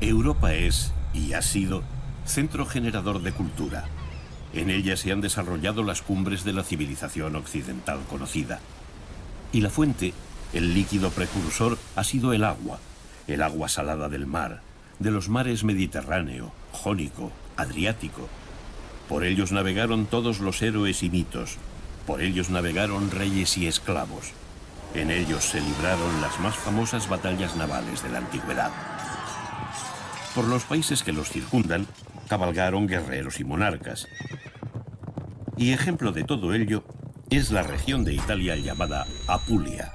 Europa es, y ha sido, centro generador de cultura. En ella se han desarrollado las cumbres de la civilización occidental conocida. Y la fuente, el líquido precursor, ha sido el agua salada del mar, de los mares Mediterráneo, Jónico, Adriático. Por ellos navegaron todos los héroes y mitos, por ellos navegaron reyes y esclavos. En ellos se libraron las más famosas batallas navales de la antigüedad. Por los países que los circundan, cabalgaron guerreros y monarcas. Y ejemplo de todo ello es la región de Italia llamada Apulia.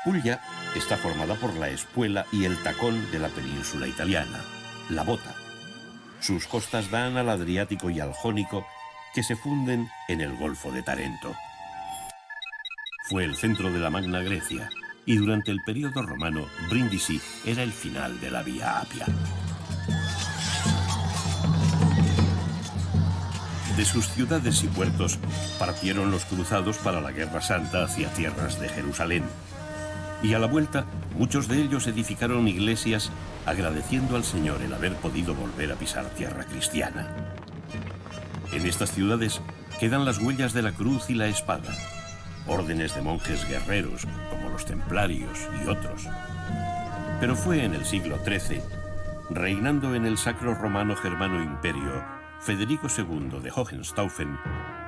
Puglia está formada por la espuela y el tacón de la península italiana, la bota. Sus costas dan al Adriático y al Jónico, que se funden en el Golfo de Tarento. Fue el centro de la Magna Grecia, y durante el período romano, Brindisi era el final de la Vía Apia. De sus ciudades y puertos partieron los cruzados para la Guerra Santa hacia tierras de Jerusalén. Y a la vuelta, muchos de ellos edificaron iglesias agradeciendo al Señor el haber podido volver a pisar tierra cristiana. En estas ciudades quedan las huellas de la cruz y la espada, órdenes de monjes guerreros, como los templarios y otros. Pero fue en el siglo XIII, reinando en el Sacro Romano Germano Imperio, Federico II de Hohenstaufen,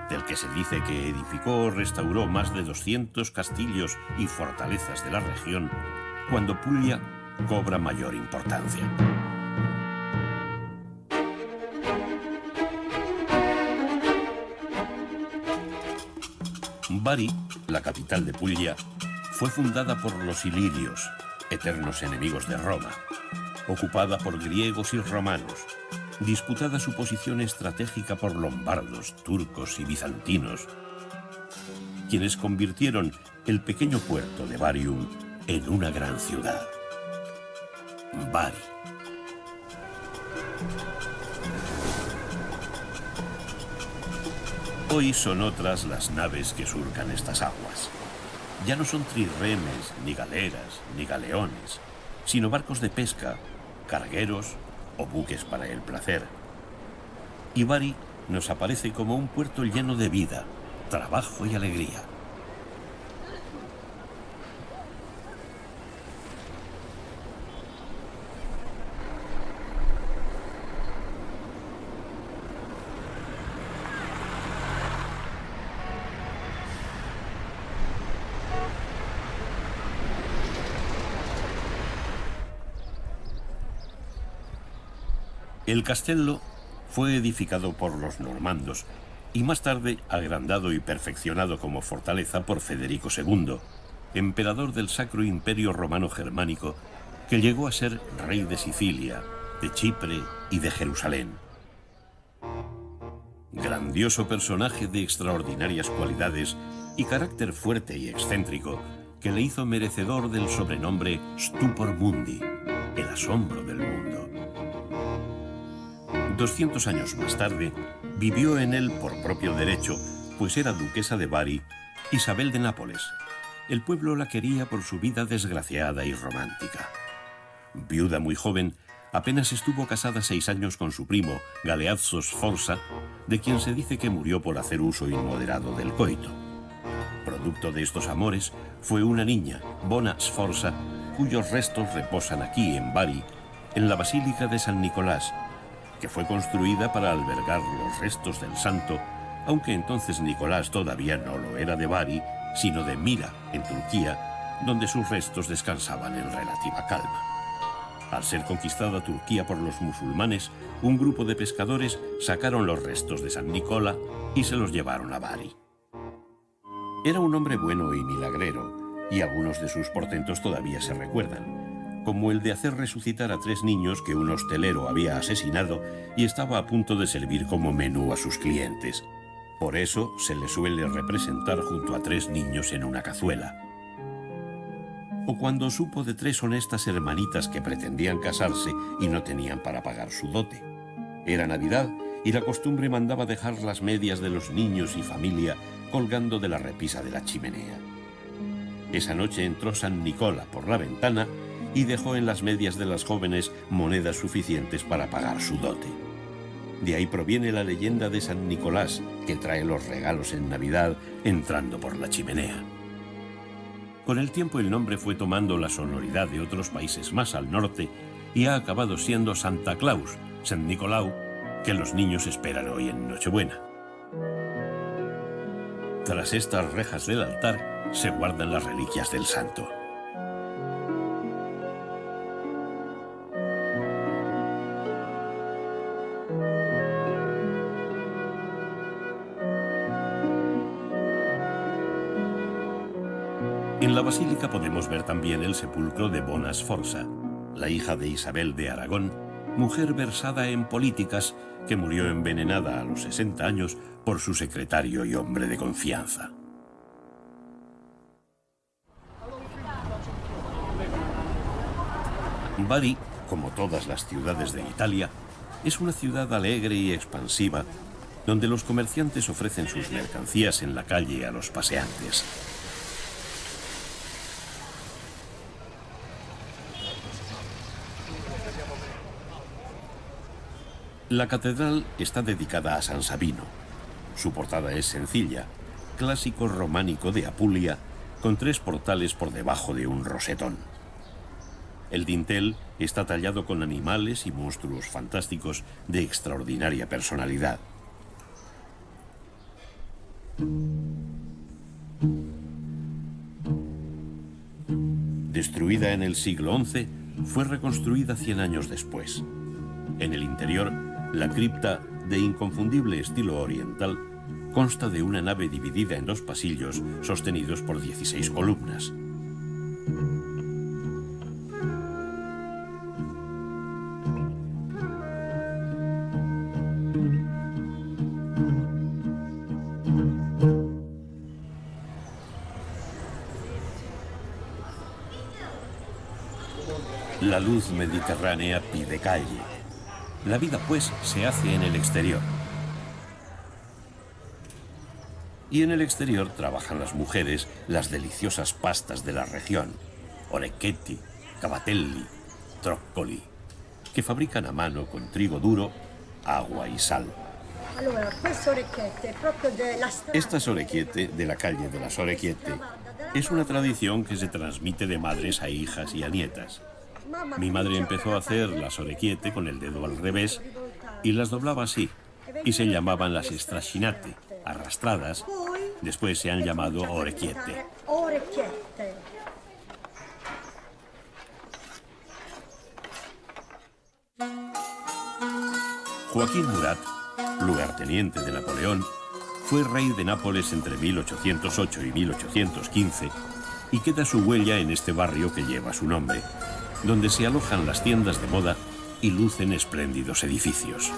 del que se dice que edificó o restauró más de 200 castillos y fortalezas de la región, cuando Puglia cobra mayor importancia. Bari, la capital de Puglia, fue fundada por los ilirios, eternos enemigos de Roma, ocupada por griegos y romanos, disputada su posición estratégica por lombardos, turcos y bizantinos, quienes convirtieron el pequeño puerto de Barium en una gran ciudad. Bari. Hoy son otras las naves que surcan estas aguas. Ya no son trirremes, ni galeras, ni galeones, sino barcos de pesca, cargueros o buques para el placer. Y Bari nos aparece como un puerto lleno de vida, trabajo y alegría. El castello fue edificado por los normandos y más tarde agrandado y perfeccionado como fortaleza por Federico II, emperador del Sacro Imperio Romano Germánico, que llegó a ser rey de Sicilia, de Chipre y de Jerusalén. Grandioso personaje de extraordinarias cualidades y carácter fuerte y excéntrico, que le hizo merecedor del sobrenombre Stupor Mundi, el asombro del mundo. 200 años más tarde, vivió en él por propio derecho, pues era duquesa de Bari, Isabel de Nápoles. El pueblo la quería por su vida desgraciada y romántica. Viuda muy joven, apenas estuvo casada 6 años con su primo, Galeazzo Sforza, de quien se dice que murió por hacer uso inmoderado del coito. Producto de estos amores fue una niña, Bona Sforza, cuyos restos reposan aquí en Bari, en la Basílica de San Nicolás, que fue construida para albergar los restos del santo, aunque entonces Nicolás todavía no lo era de Bari, sino de Mira, en Turquía, donde sus restos descansaban en relativa calma. Al ser conquistada Turquía por los musulmanes, un grupo de pescadores sacaron los restos de San Nicola y se los llevaron a Bari. Era un hombre bueno y milagrero, y algunos de sus portentos todavía se recuerdan, como el de hacer resucitar a 3 niños que un hostelero había asesinado y estaba a punto de servir como menú a sus clientes. Por eso se le suele representar junto a 3 niños en una cazuela. O cuando supo de 3 honestas hermanitas que pretendían casarse y no tenían para pagar su dote. Era Navidad y la costumbre mandaba dejar las medias de los niños y familia colgando de la repisa de la chimenea. Esa noche entró San Nicola por la ventana y dejó en las medias de las jóvenes monedas suficientes para pagar su dote. De ahí proviene la leyenda de San Nicolás, que trae los regalos en Navidad entrando por la chimenea. Con el tiempo el nombre fue tomando la sonoridad de otros países más al norte y ha acabado siendo Santa Claus, San Nicolau, que los niños esperan hoy en Nochebuena. Tras estas rejas del altar se guardan las reliquias del santo. En la basílica podemos ver también el sepulcro de Bona Sforza, la hija de Isabel de Aragón, mujer versada en políticas que murió envenenada a los 60 años por su secretario y hombre de confianza. Bari, como todas las ciudades de Italia, es una ciudad alegre y expansiva, donde los comerciantes ofrecen sus mercancías en la calle a los paseantes. La catedral está dedicada a San Sabino. Su portada es sencilla, clásico románico de Apulia, con 3 portales por debajo de un rosetón. El dintel está tallado con animales y monstruos fantásticos de extraordinaria personalidad. Destruida en el siglo XI, fue reconstruida 100 años después. En el interior, la cripta, de inconfundible estilo oriental, consta de una nave dividida en 2 pasillos sostenidos por 16 columnas. La luz mediterránea pide calle. La vida, pues, se hace en el exterior. Y en el exterior trabajan las mujeres las deliciosas pastas de la región, orecchetti, cavatelli, troccoli, que fabrican a mano con trigo duro, agua y sal. Estas orecchiette de la calle de las Orecchiette es una tradición que se transmite de madres a hijas y a nietas. Mi madre empezó a hacer las orecchiette con el dedo al revés y las doblaba así, y se llamaban las strascinate, arrastradas. Después se han llamado orecchiette. Joaquín Murat, lugarteniente de Napoleón, fue rey de Nápoles entre 1808 y 1815 y queda su huella en este barrio que lleva su nombre, donde se alojan las tiendas de moda y lucen espléndidos edificios.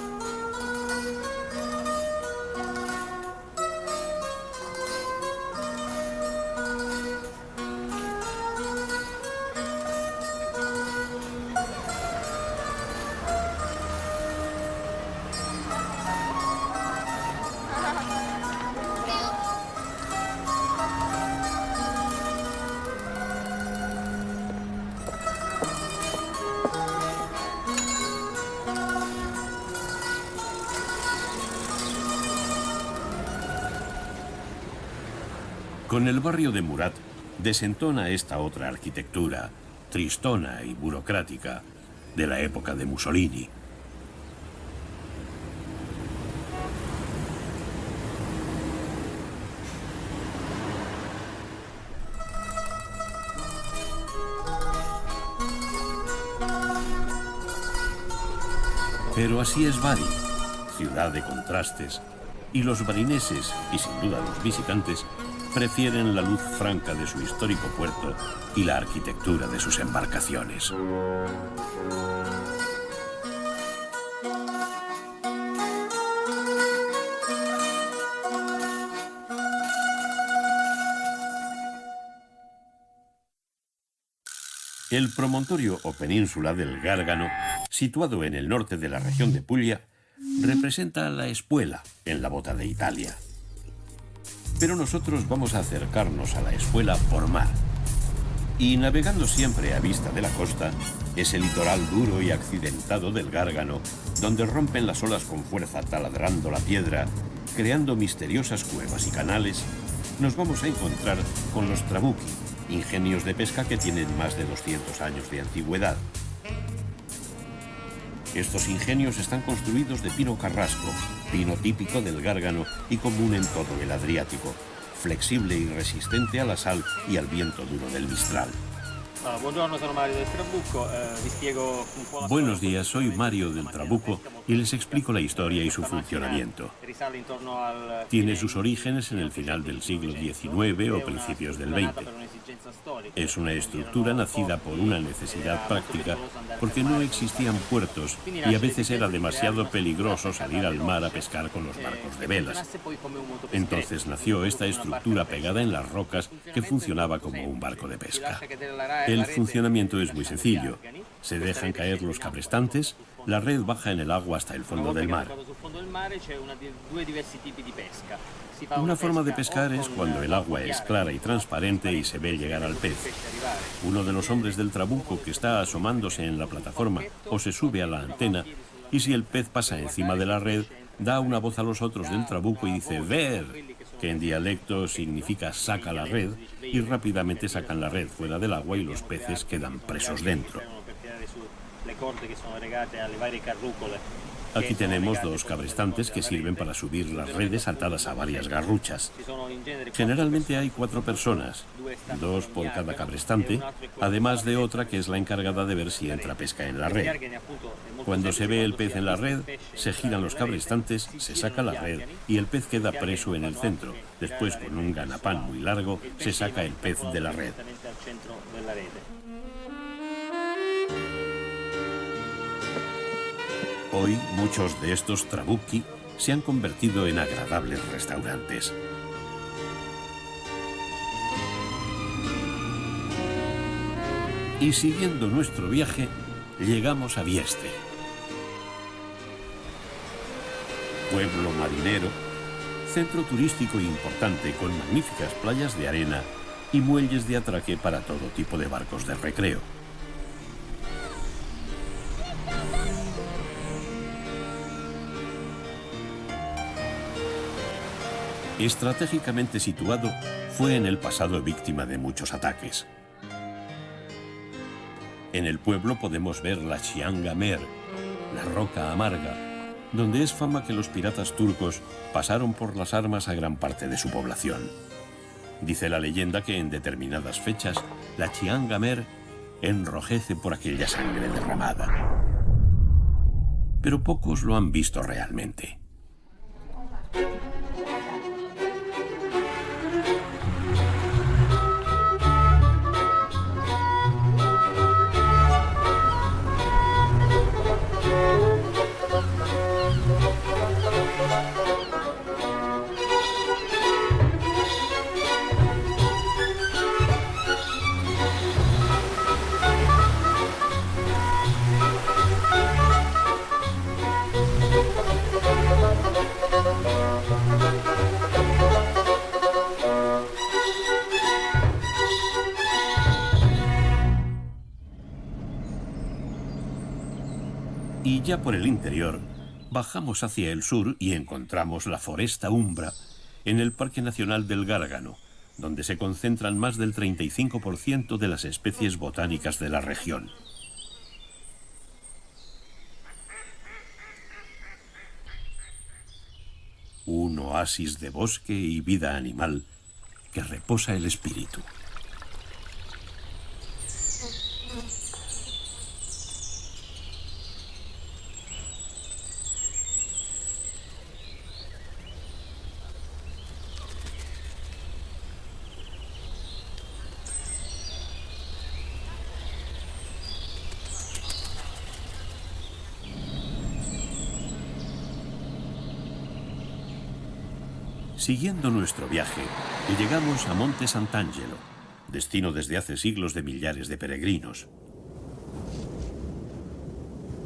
Con el barrio de Murat desentona esta otra arquitectura, tristona y burocrática, de la época de Mussolini. Pero así es Bari, ciudad de contrastes, y los barineses, y sin duda los visitantes, prefieren la luz franca de su histórico puerto y la arquitectura de sus embarcaciones. El promontorio o península del Gárgano, situado en el norte de la región de Puglia, representa la espuela en la bota de Italia. Pero nosotros vamos a acercarnos a la espuela por mar, Y navegando siempre a vista de la costa, ese litoral duro y accidentado del Gárgano, donde rompen las olas con fuerza taladrando la piedra, creando misteriosas cuevas y canales, nos vamos a encontrar con los trabuki, ingenios de pesca que tienen más de 200 años de antigüedad. Estos ingenios están construidos de pino carrasco, pino típico del Gárgano y común en todo el Adriático, flexible y resistente a la sal y al viento duro del Mistral. Buenos días, soy Mario del Trabuco y les explico la historia y su funcionamiento. Tiene sus orígenes en el final del siglo XIX o principios del XX. Es una estructura nacida por una necesidad práctica porque no existían puertos y a veces era demasiado peligroso salir al mar a pescar con los barcos de velas. Entonces nació esta estructura pegada en las rocas que funcionaba como un barco de pesca. El funcionamiento es muy sencillo. Se dejan caer los cabrestantes, la red baja en el agua hasta el fondo del mar. Una forma de pescar es cuando el agua es clara y transparente y se ve llegar al pez. Uno de los hombres del trabuco que está asomándose en la plataforma o se sube a la antena y si el pez pasa encima de la red, da una voz a los otros del trabuco y dice «ver», que en dialecto significa «saca la red», y rápidamente sacan la red fuera del agua y los peces quedan presos dentro. Aquí tenemos dos cabrestantes que sirven para subir las redes atadas a varias garruchas. Generalmente hay 4 personas, 2 por cada cabrestante, además de otra que es la encargada de ver si entra pesca en la red. Cuando se ve el pez en la red, se giran los cabrestantes, se saca la red y el pez queda preso en el centro. Después, con un ganapán muy largo, se saca el pez de la red. Hoy, muchos de estos trabuki se han convertido en agradables restaurantes. Y siguiendo nuestro viaje, llegamos a Vieste. Pueblo marinero, centro turístico importante con magníficas playas de arena y muelles de atraque para todo tipo de barcos de recreo. Estratégicamente situado, fue en el pasado víctima de muchos ataques. En el pueblo podemos ver la Chianga Mer, la Roca Amarga, donde es fama que los piratas turcos pasaron por las armas a gran parte de su población. Dice la leyenda que en determinadas fechas la Chianga Mer enrojece por aquella sangre derramada. Pero pocos lo han visto realmente. Y ya por el interior, bajamos hacia el sur y encontramos la Foresta Umbra, en el Parque Nacional del Gárgano, donde se concentran más del 35% de las especies botánicas de la región. Un oasis de bosque y vida animal que reposa el espíritu. Siguiendo nuestro viaje, llegamos a Monte Sant'Angelo, destino desde hace siglos de millares de peregrinos.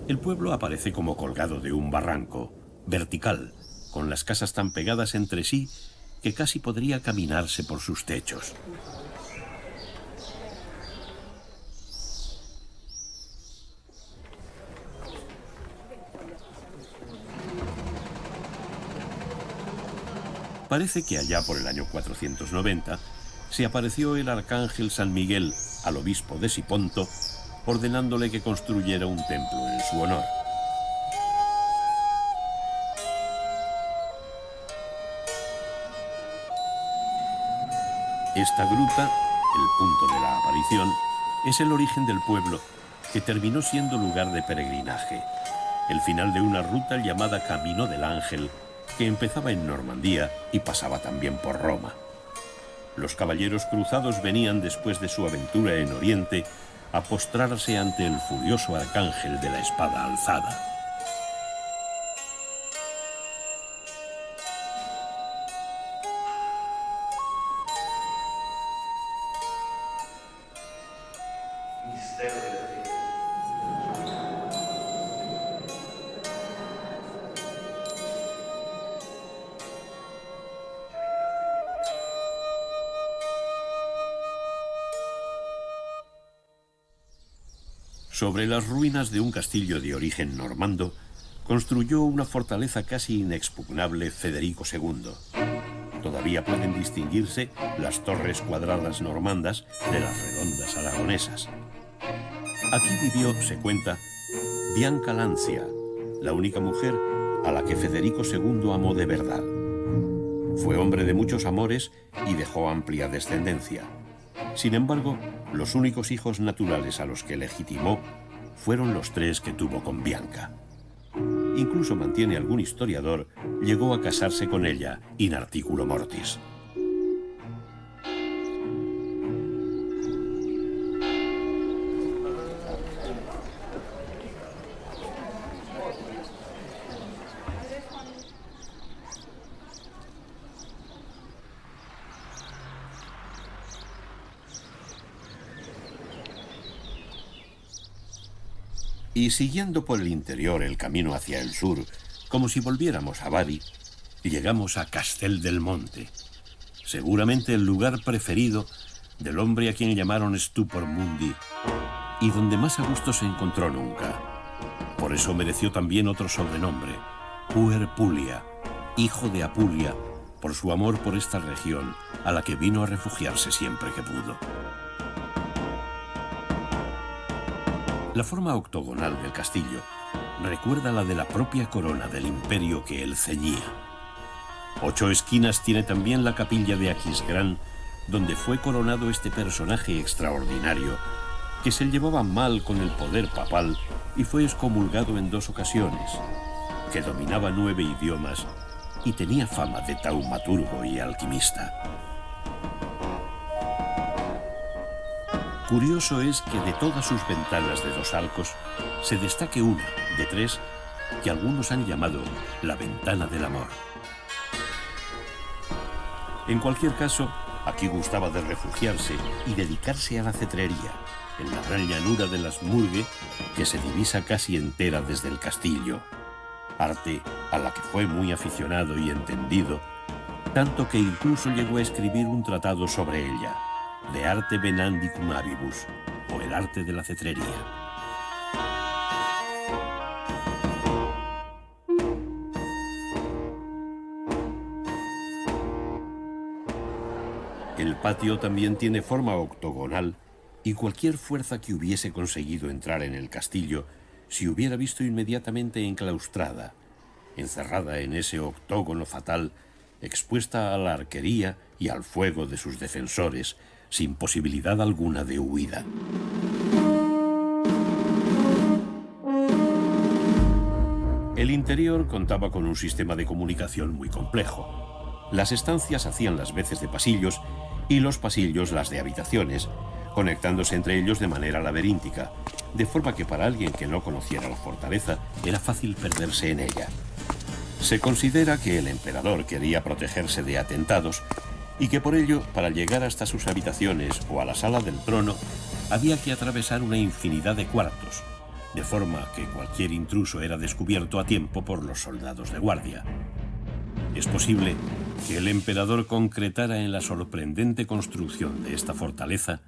El pueblo aparece como colgado de un barranco, vertical, con las casas tan pegadas entre sí que casi podría caminarse por sus techos. Parece que allá por el año 490 se apareció el arcángel San Miguel al obispo de Siponto, ordenándole que construyera un templo en su honor. Esta gruta, el punto de la aparición, es el origen del pueblo, que terminó siendo lugar de peregrinaje, el final de una ruta llamada Camino del Ángel, que empezaba en Normandía y pasaba también por Roma. Los caballeros cruzados venían después de su aventura en Oriente a postrarse ante el furioso arcángel de la espada alzada. Sobre las ruinas de un castillo de origen normando, construyó una fortaleza casi inexpugnable Federico II. Todavía pueden distinguirse las torres cuadradas normandas de las redondas aragonesas. Aquí vivió, se cuenta, Bianca Lancia, la única mujer a la que Federico II amó de verdad. Fue hombre de muchos amores y dejó amplia descendencia. Sin embargo, los únicos hijos naturales a los que legitimó fueron los 3 que tuvo con Bianca. Incluso mantiene algún historiador, llegó a casarse con ella in articulo mortis. Y siguiendo por el interior el camino hacia el sur, como si volviéramos a Bari, llegamos a Castel del Monte, seguramente el lugar preferido del hombre a quien llamaron Stupor Mundi, y donde más a gusto se encontró nunca. Por eso mereció también otro sobrenombre, Puer Pulia, hijo de Apulia, por su amor por esta región, a la que vino a refugiarse siempre que pudo. La forma octogonal del castillo recuerda la de la propia corona del imperio que él ceñía. 8 esquinas tiene también la capilla de Aquisgrán, donde fue coronado este personaje extraordinario, que se llevaba mal con el poder papal y fue excomulgado en 2 ocasiones, que dominaba 9 idiomas y tenía fama de taumaturgo y alquimista. Curioso es que de todas sus ventanas de 2 arcos se destaque una, de 3, que algunos han llamado la ventana del amor. En cualquier caso, aquí gustaba de refugiarse y dedicarse a la cetrería, en la gran llanura de las Murgue, que se divisa casi entera desde el castillo. Arte a la que fue muy aficionado y entendido, tanto que incluso llegó a escribir un tratado sobre ella, De Arte Venandicum Avibus, o el arte de la cetrería. El patio también tiene forma octogonal y cualquier fuerza que hubiese conseguido entrar en el castillo se hubiera visto inmediatamente enclaustrada, encerrada en ese octógono fatal, expuesta a la arquería y al fuego de sus defensores, sin posibilidad alguna de huida. El interior contaba con un sistema de comunicación muy complejo. Las estancias hacían las veces de pasillos y los pasillos las de habitaciones, conectándose entre ellos de manera laberíntica, de forma que para alguien que no conociera la fortaleza era fácil perderse en ella. Se considera que el emperador quería protegerse de atentados y que por ello, para llegar hasta sus habitaciones o a la sala del trono, había que atravesar una infinidad de cuartos, de forma que cualquier intruso era descubierto a tiempo por los soldados de guardia. Es posible que el emperador concretara en la sorprendente construcción de esta fortaleza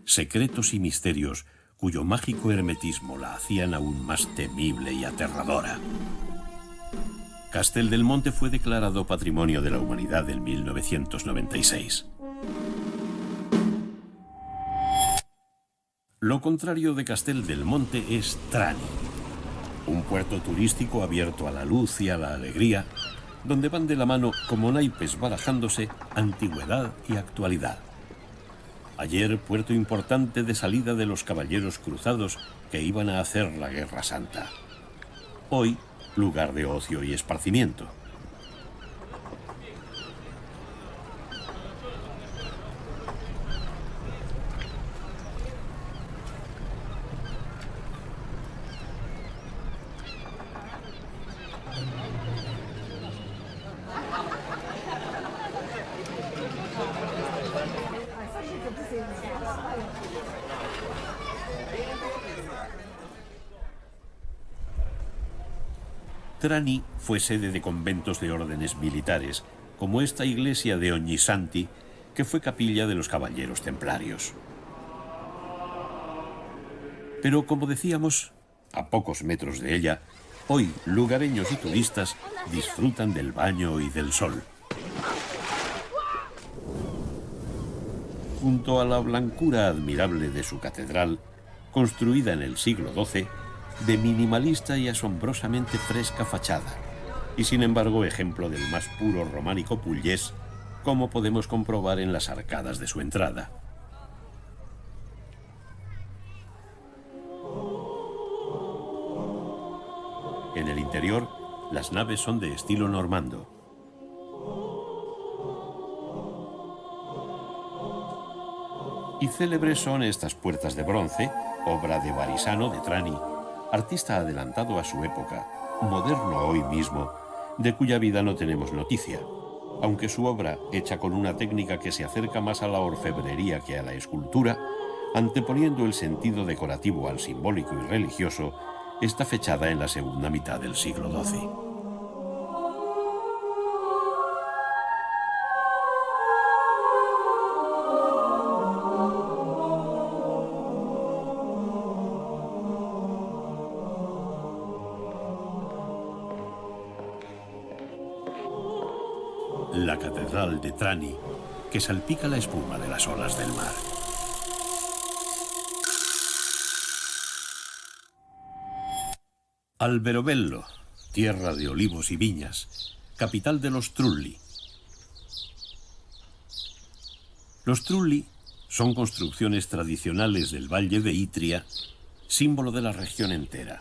secretos y misterios cuyo mágico hermetismo la hacían aún más temible y aterradora. Castel del Monte fue declarado Patrimonio de la Humanidad en 1996. Lo contrario de Castel del Monte es Trani, un puerto turístico abierto a la luz y a la alegría, donde van de la mano como naipes barajándose antigüedad y actualidad. Ayer, puerto importante de salida de los caballeros cruzados que iban a hacer la Guerra Santa. Hoy, lugar de ocio y esparcimiento. Trani fue sede de conventos de órdenes militares, como esta iglesia de Ognissanti, que fue capilla de los caballeros templarios. Pero como decíamos, a pocos metros de ella, hoy lugareños y turistas disfrutan del baño y del sol. Junto a la blancura admirable de su catedral, construida en el siglo XII, de minimalista y asombrosamente fresca fachada, y sin embargo ejemplo del más puro románico pugliés, como podemos comprobar en las arcadas de su entrada. En el interior, las naves son de estilo normando. Y célebres son estas puertas de bronce, obra de Barisano de Trani, artista adelantado a su época, moderno hoy mismo, de cuya vida no tenemos noticia, aunque su obra, hecha con una técnica que se acerca más a la orfebrería que a la escultura, anteponiendo el sentido decorativo al simbólico y religioso, está fechada en la segunda mitad del siglo XII. La catedral de Trani, que salpica la espuma de las olas del mar. Alberobello, tierra de olivos y viñas, capital de los Trulli. Los Trulli son construcciones tradicionales del Valle de Itria, símbolo de la región entera.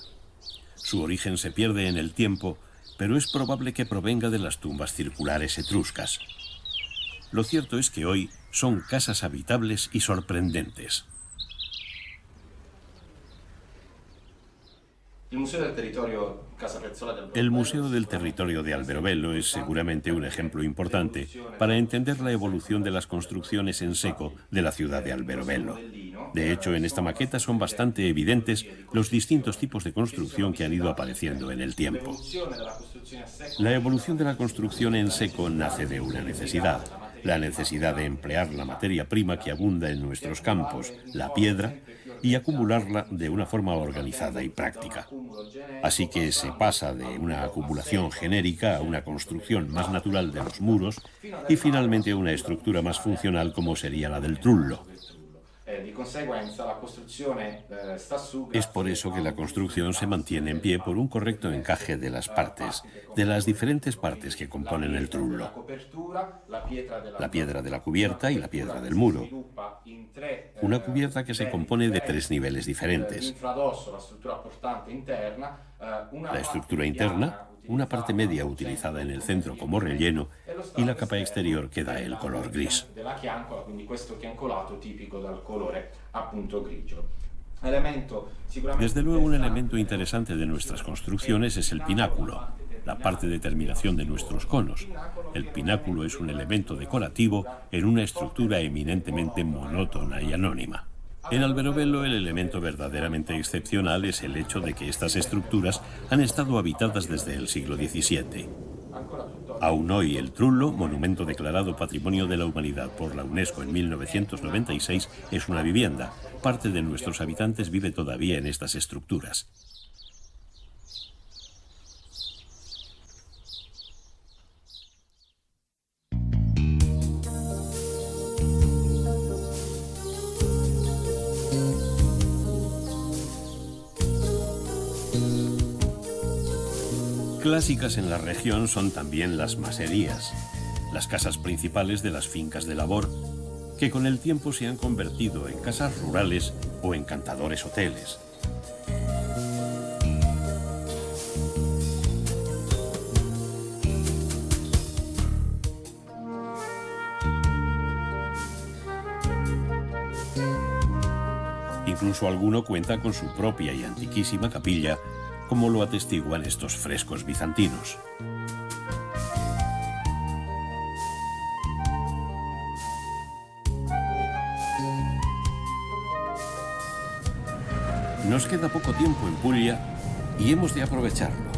Su origen se pierde en el tiempo, pero es probable que provenga de las tumbas circulares etruscas. Lo cierto es que hoy son casas habitables y sorprendentes. El Museo del Territorio de Alberobello es seguramente un ejemplo importante para entender la evolución de las construcciones en seco de la ciudad de Alberobello. De hecho, en esta maqueta son bastante evidentes los distintos tipos de construcción que han ido apareciendo en el tiempo. La evolución de la construcción en seco nace de una necesidad, la necesidad de emplear la materia prima que abunda en nuestros campos, la piedra, y acumularla de una forma organizada y práctica. Así que se pasa de una acumulación genérica a una construcción más natural de los muros y finalmente a una estructura más funcional como sería la del trullo. Es por eso que la construcción se mantiene en pie por un correcto encaje de las partes, de las diferentes partes que componen el trullo. La piedra de la cubierta y la piedra del muro. Una cubierta que se compone de 3 niveles diferentes. La estructura interna, una parte media utilizada en el centro como relleno y la capa exterior que da el color gris. Desde luego, un elemento interesante de nuestras construcciones es el pináculo, la parte de terminación de nuestros conos. El pináculo es un elemento decorativo en una estructura eminentemente monótona y anónima. En Alberobello, el elemento verdaderamente excepcional es el hecho de que estas estructuras han estado habitadas desde el siglo XVII. Aún hoy el trullo, monumento declarado Patrimonio de la Humanidad por la UNESCO en 1996, es una vivienda. Parte de nuestros habitantes vive todavía en estas estructuras. Clásicas en la región son también las maserías, las casas principales de las fincas de labor, que con el tiempo se han convertido en casas rurales o encantadores hoteles. Incluso alguno cuenta con su propia y antiquísima capilla, como lo atestiguan estos frescos bizantinos. Nos queda poco tiempo en Puglia y hemos de aprovecharlo.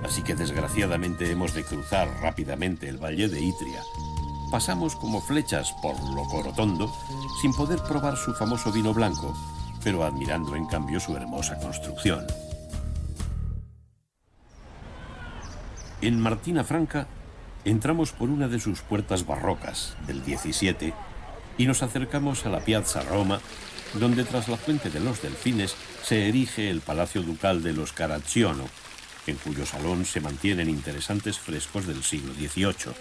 Así que desgraciadamente hemos de cruzar rápidamente el valle de Itria. Pasamos como flechas por Locorotondo sin poder probar su famoso vino blanco, pero admirando en cambio su hermosa construcción. En Martina Franca entramos por una de sus puertas barrocas del 17 y nos acercamos a la Piazza Roma, donde tras la Fuente de los Delfines se erige el Palacio Ducal de los Caracciolo, en cuyo salón se mantienen interesantes frescos del siglo XVIII.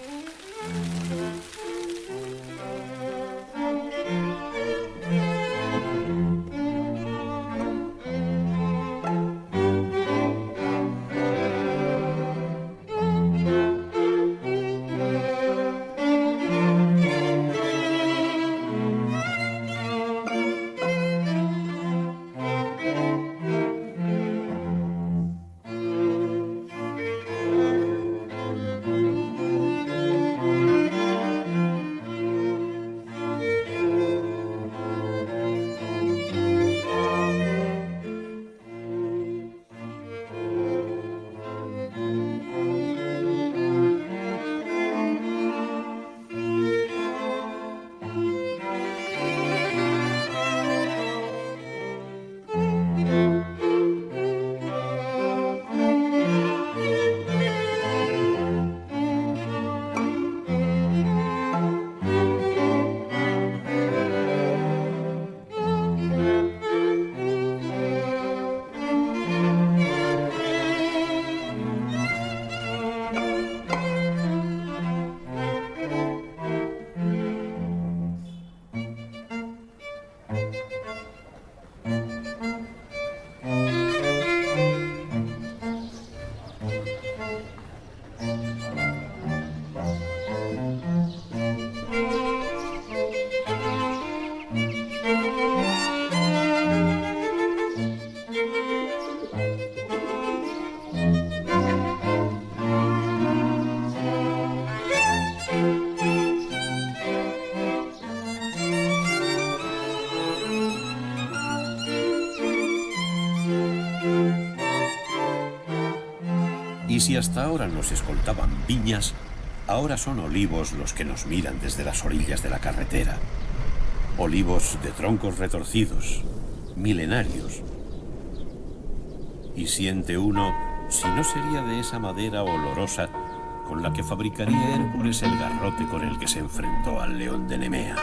Y si hasta ahora nos escoltaban viñas, ahora son olivos los que nos miran desde las orillas de la carretera. Olivos de troncos retorcidos, milenarios. Y siente uno si no sería de esa madera olorosa con la que fabricaría Hércules el garrote con el que se enfrentó al león de Nemea.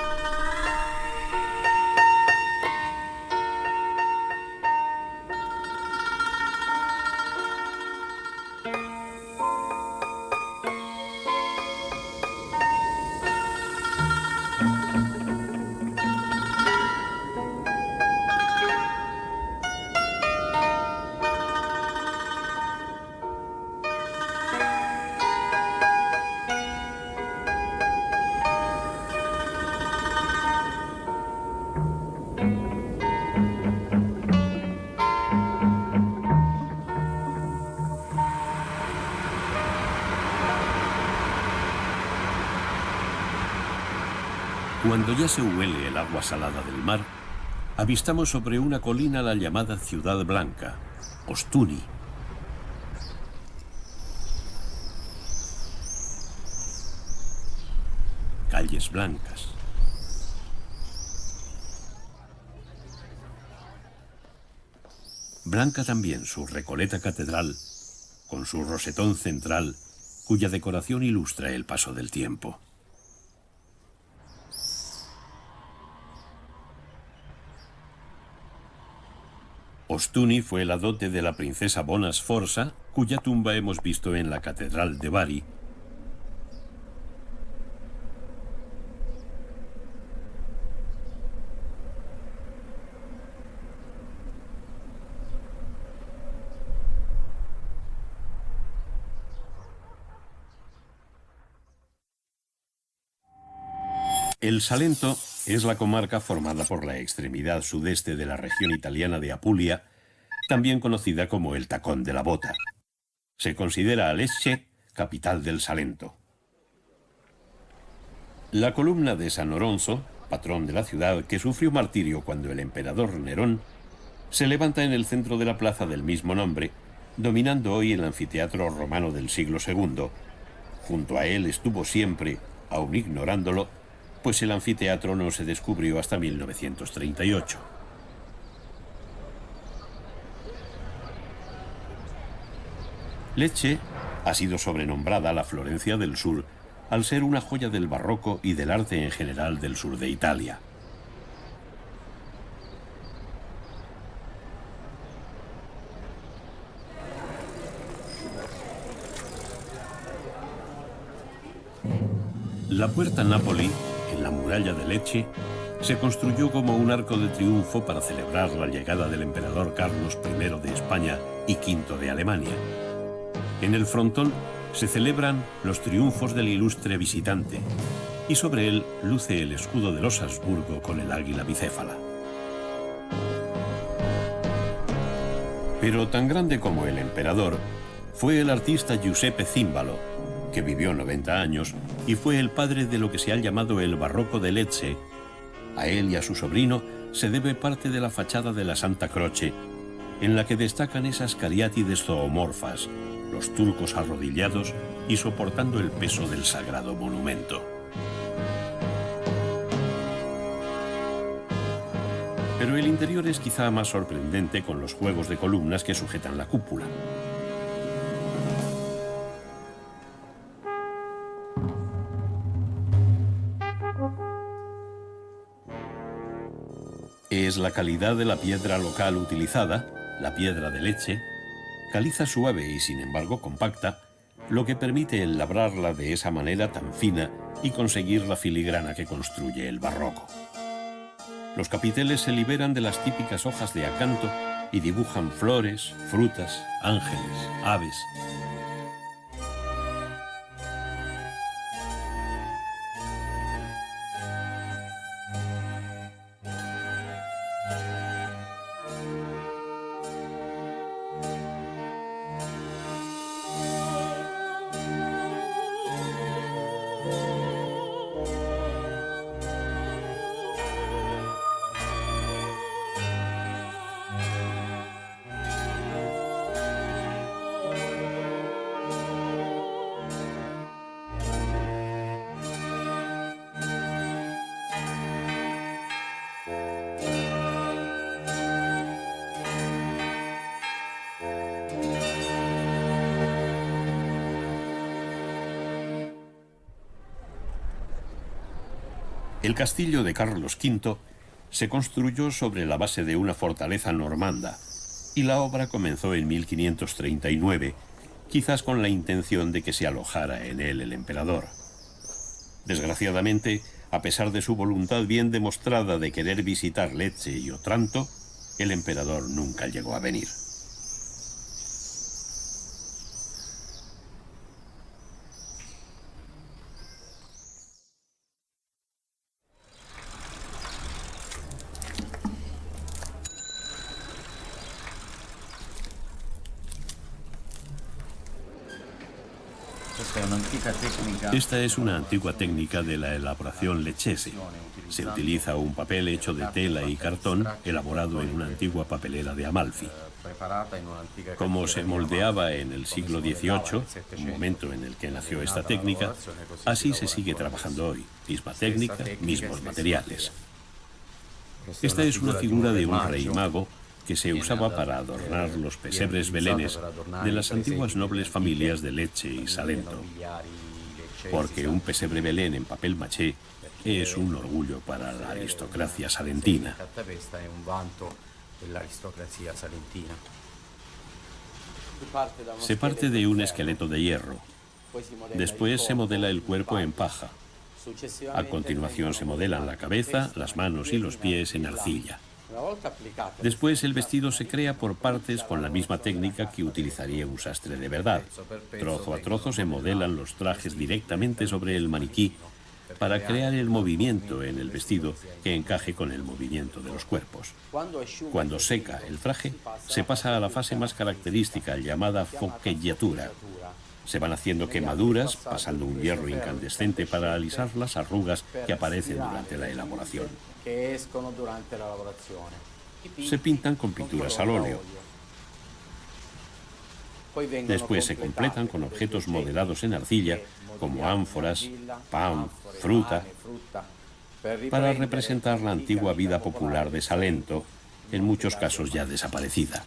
Cuando ya se huele el agua salada del mar, avistamos sobre una colina la llamada Ciudad Blanca, Ostuni. Calles blancas. Blanca también su Recoleta Catedral, con su rosetón central, cuya decoración ilustra el paso del tiempo. Ostuni fue la dote de la princesa Bona Sforza cuya tumba hemos visto en la Catedral de Bari. El Salento es la comarca formada por la extremidad sudeste de la región italiana de Apulia, también conocida como el Tacón de la Bota. Se considera a Lecce capital del Salento. La columna de San Oronzo, patrón de la ciudad, que sufrió martirio cuando el emperador Nerón, se levanta en el centro de la plaza del mismo nombre, dominando hoy el anfiteatro romano del siglo II. Junto a él estuvo siempre, aun ignorándolo, pues el anfiteatro no se descubrió hasta 1938. Lecce ha sido sobrenombrada la Florencia del Sur al ser una joya del barroco y del arte en general del sur de Italia. La Puerta Napoli, en la muralla de Lecce, se construyó como un arco de triunfo para celebrar la llegada del emperador Carlos I de España y V de Alemania. En el frontón se celebran los triunfos del ilustre visitante y sobre él luce el escudo de los Habsburgo con el águila bicéfala. Pero tan grande como el emperador fue el artista Giuseppe Címbalo, que vivió 90 años y fue el padre de lo que se ha llamado el barroco de Lecce. A él y a su sobrino se debe parte de la fachada de la Santa Croce, en la que destacan esas cariátides zoomorfas, los turcos arrodillados y soportando el peso del sagrado monumento. Pero el interior es quizá más sorprendente con los juegos de columnas que sujetan la cúpula. Es la calidad de la piedra local utilizada, la piedra de Lecce, caliza suave y sin embargo compacta, lo que permite el labrarla de esa manera tan fina y conseguir la filigrana que construye el barroco. Los capiteles se liberan de las típicas hojas de acanto y dibujan flores, frutas, ángeles, aves. El castillo de Carlos V se construyó sobre la base de una fortaleza normanda y la obra comenzó en 1539, quizás con la intención de que se alojara en él el emperador. Desgraciadamente, a pesar de su voluntad bien demostrada de querer visitar Lecce y Otranto, el emperador nunca llegó a venir. Esta es una antigua técnica de la elaboración leccese. Se utiliza un papel hecho de tela y cartón elaborado en una antigua papelera de Amalfi. Como se moldeaba en el siglo XVIII, un momento en el que nació esta técnica, así se sigue trabajando hoy. Misma técnica, mismos materiales. Esta es una figura de un rey mago que se usaba para adornar los pesebres belenes de las antiguas nobles familias de Lecce y Salento, porque un pesebre belén en papel maché es un orgullo para la aristocracia salentina. Se parte de un esqueleto de hierro. Después se modela el cuerpo en paja. A continuación se modelan la cabeza, las manos y los pies en arcilla. Después el vestido se crea por partes con la misma técnica que utilizaría un sastre de verdad. Trozo a trozo se modelan los trajes directamente sobre el maniquí para crear el movimiento en el vestido que encaje con el movimiento de los cuerpos. Cuando seca el traje, se pasa a la fase más característica, llamada foquellatura. Se van haciendo quemaduras, pasando un hierro incandescente para alisar las arrugas que aparecen durante la elaboración. Se pintan con pinturas al óleo. Después se completan con objetos modelados en arcilla, como ánforas, pan, fruta, para representar la antigua vida popular de Salento, en muchos casos ya desaparecida.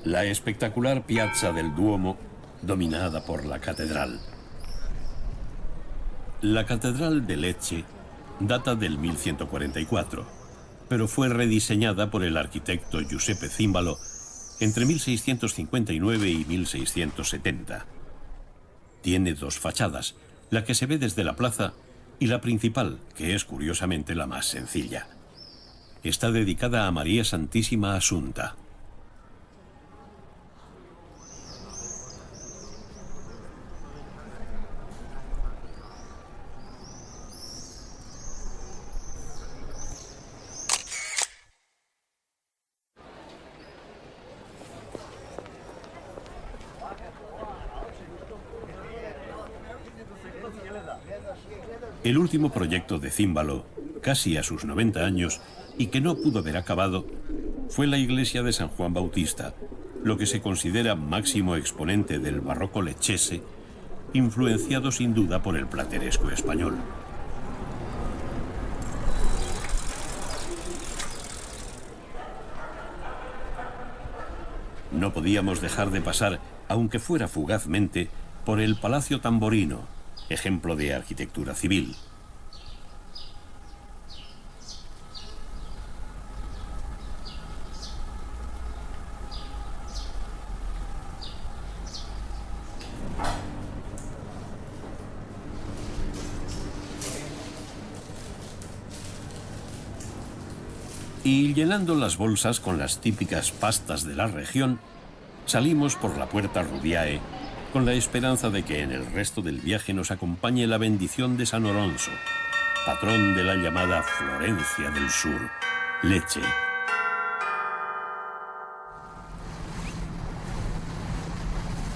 La espectacular piazza del Duomo, dominada por la catedral. La catedral de Lecce data del 1144, pero fue rediseñada por el arquitecto Giuseppe Címbalo entre 1659 y 1670. Tiene dos fachadas, la que se ve desde la plaza y la principal, que es curiosamente la más sencilla. Está dedicada a María Santísima Asunta. El último proyecto de Címbalo, casi a sus 90 años, y que no pudo ver acabado, fue la iglesia de San Juan Bautista, lo que se considera máximo exponente del barroco leccese, influenciado sin duda por el plateresco español. No podíamos dejar de pasar, aunque fuera fugazmente, por el Palacio Tamborino, ejemplo de arquitectura civil. Y llenando las bolsas con las típicas pastas de la región, salimos por la Puerta Rubiae con la esperanza de que en el resto del viaje nos acompañe la bendición de San Oronzo, patrón de la llamada Florencia del Sur, Lecce.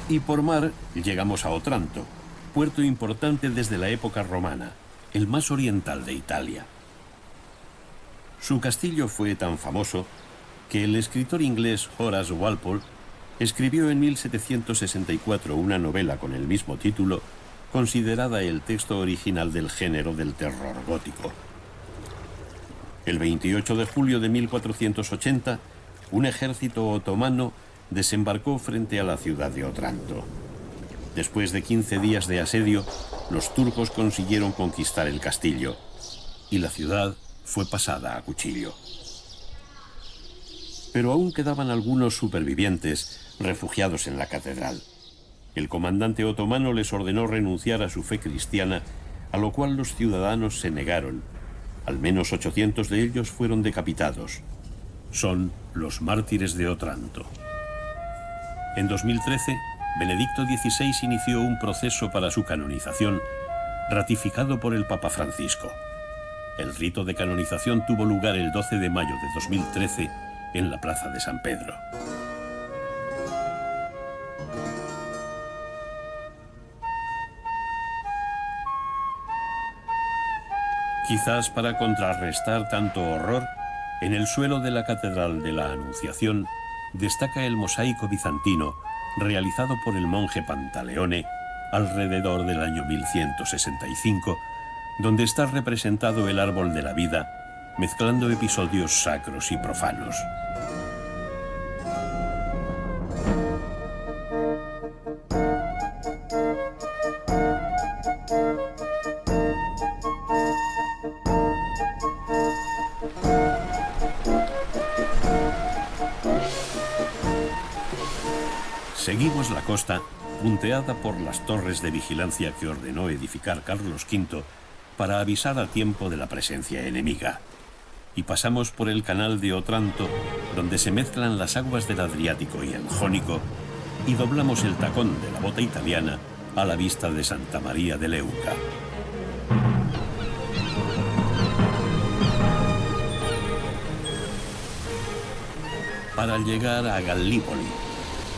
Y por mar llegamos a Otranto, puerto importante desde la época romana, el más oriental de Italia. Su castillo fue tan famoso que el escritor inglés Horace Walpole escribió en 1764 una novela con el mismo título, considerada el texto original del género del terror gótico. El 28 de julio de 1480, un ejército otomano desembarcó frente a la ciudad de Otranto. Después de 15 días de asedio, los turcos consiguieron conquistar el castillo y la ciudad fue pasada a cuchillo. Pero aún quedaban algunos supervivientes refugiados en la catedral. El comandante otomano les ordenó renunciar a su fe cristiana, a lo cual los ciudadanos se negaron. Al menos 800 de ellos fueron decapitados. Son los mártires de Otranto. En 2013, Benedicto XVI inició un proceso para su canonización, ratificado por el Papa Francisco. El rito de canonización tuvo lugar el 12 de mayo de 2013 en la Plaza de San Pedro. Quizás para contrarrestar tanto horror, en el suelo de la Catedral de la Anunciación destaca el mosaico bizantino realizado por el monje Pantaleone alrededor del año 1165, donde está representado el árbol de la vida, mezclando episodios sacros y profanos. Seguimos la costa, punteada por las torres de vigilancia que ordenó edificar Carlos V para avisar a tiempo de la presencia enemiga. Y pasamos por el canal de Otranto, donde se mezclan las aguas del Adriático y el Jónico, y doblamos el tacón de la bota italiana a la vista de Santa María de Leuca. Para llegar a Gallipoli,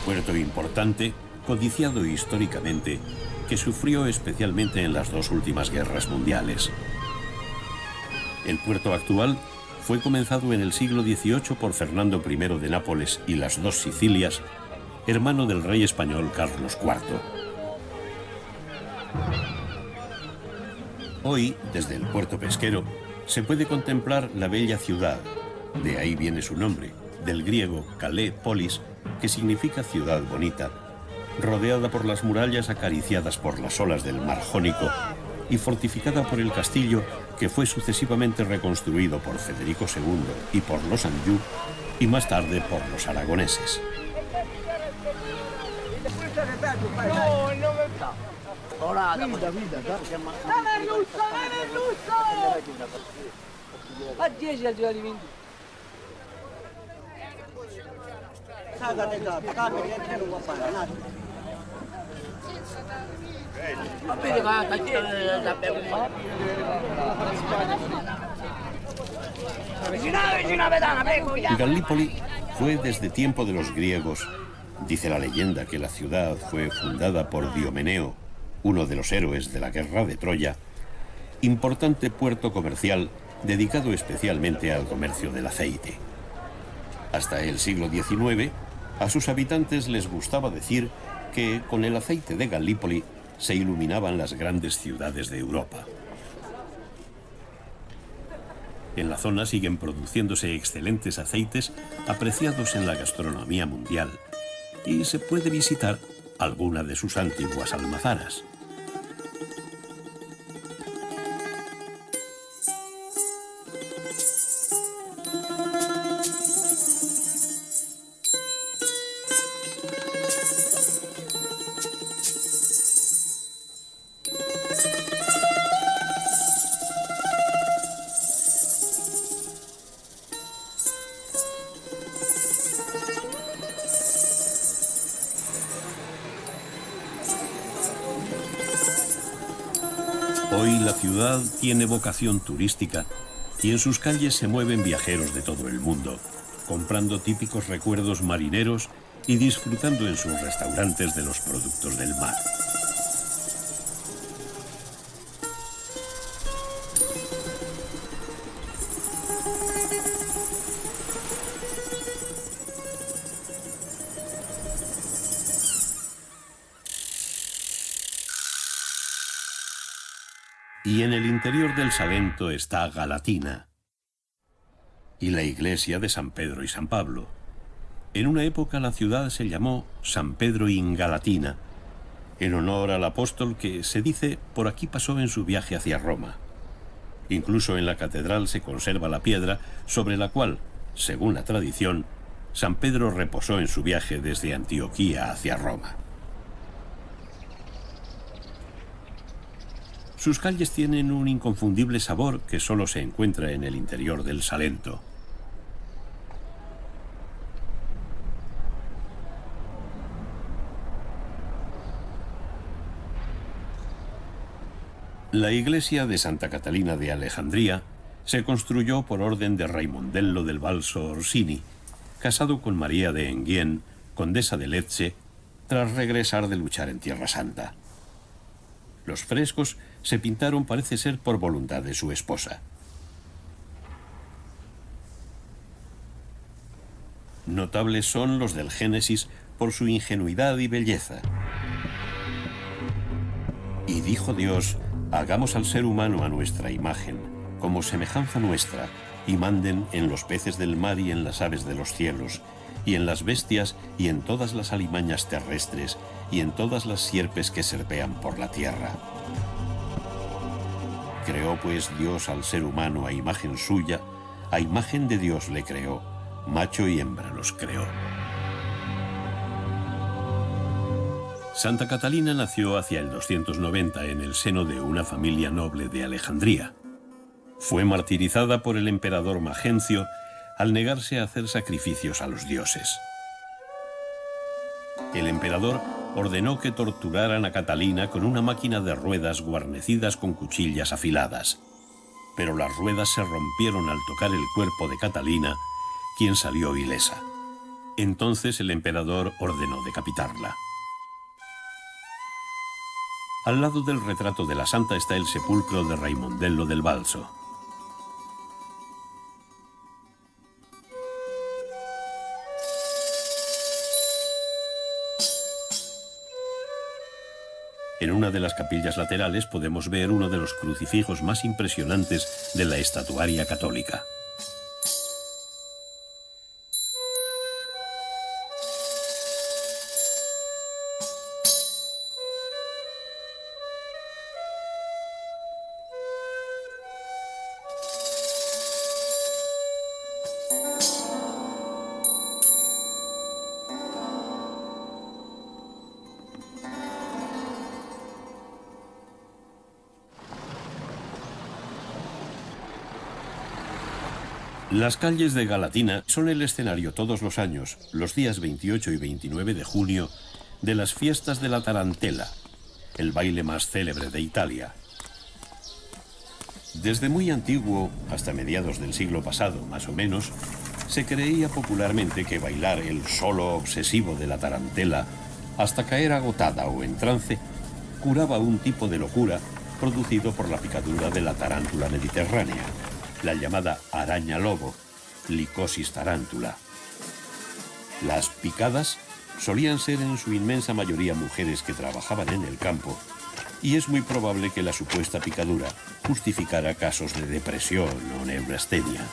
puerto importante, codiciado históricamente, que sufrió especialmente en las dos últimas guerras mundiales. El puerto actual fue comenzado en el siglo XVIII por Fernando I de Nápoles y las dos Sicilias, hermano del rey español Carlos IV. Hoy, desde el puerto pesquero, se puede contemplar la bella ciudad, de ahí viene su nombre, del griego Kalé Polis, que significa ciudad bonita, rodeada por las murallas acariciadas por las olas del mar Jónico y fortificada por el castillo que fue sucesivamente reconstruido por Federico II y por los Anjou y más tarde por los aragoneses. Gallipoli fue desde tiempo de los griegos. Dice la leyenda que la ciudad fue fundada por Diomeneo, uno de los héroes de la guerra de Troya, importante puerto comercial dedicado especialmente al comercio del aceite. Hasta el siglo XIX, a sus habitantes les gustaba decir que con el aceite de Gallipoli se iluminaban las grandes ciudades de Europa. En la zona siguen produciéndose excelentes aceites apreciados en la gastronomía mundial y se puede visitar alguna de sus antiguas almazaras. Hoy la ciudad tiene vocación turística y en sus calles se mueven viajeros de todo el mundo, comprando típicos recuerdos marineros y disfrutando en sus restaurantes de los productos del mar. Y en el interior del Salento está Galatina y la iglesia de San Pedro y San Pablo. En una época la ciudad se llamó San Pedro in Galatina, en honor al apóstol que, se dice, por aquí pasó en su viaje hacia Roma. Incluso en la catedral se conserva la piedra sobre la cual, según la tradición, San Pedro reposó en su viaje desde Antioquía hacia Roma. Sus calles tienen un inconfundible sabor que solo se encuentra en el interior del Salento. La iglesia de Santa Catalina de Alejandría se construyó por orden de Raimondello del Balso Orsini, casado con María de Enghien, condesa de Lecce, tras regresar de luchar en Tierra Santa. Los frescos se pintaron, parece ser, por voluntad de su esposa. Notables son los del Génesis por su ingenuidad y belleza. Y dijo Dios: hagamos al ser humano a nuestra imagen, como semejanza nuestra, y manden en los peces del mar y en las aves de los cielos, y en las bestias y en todas las alimañas terrestres, y en todas las sierpes que serpean por la tierra. Creó pues Dios al ser humano a imagen suya, a imagen de Dios le creó, macho y hembra los creó. Santa Catalina nació hacia el 290 en el seno de una familia noble de Alejandría. Fue martirizada por el emperador Magencio al negarse a hacer sacrificios a los dioses. El emperador ordenó que torturaran a Catalina con una máquina de ruedas guarnecidas con cuchillas afiladas. Pero las ruedas se rompieron al tocar el cuerpo de Catalina, quien salió ilesa. Entonces el emperador ordenó decapitarla. Al lado del retrato de la santa está el sepulcro de Raimondello del Balso. En una de las capillas laterales podemos ver uno de los crucifijos más impresionantes de la estatuaria católica. Las calles de Galatina son el escenario todos los años, los días 28 y 29 de junio, de las fiestas de la Tarantela, el baile más célebre de Italia. Desde muy antiguo, hasta mediados del siglo pasado, más o menos, se creía popularmente que bailar el solo obsesivo de la tarantela, hasta caer agotada o en trance, curaba un tipo de locura producido por la picadura de la tarántula mediterránea, la llamada araña lobo, Lycosis tarantula. Las picadas solían ser en su inmensa mayoría mujeres que trabajaban en el campo, y es muy probable que la supuesta picadura justificara casos de depresión o neurastenia.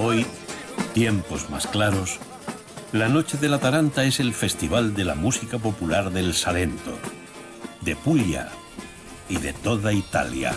Hoy, tiempos más claros, la Noche de la Taranta es el festival de la música popular del Salento, de Puglia y de toda Italia.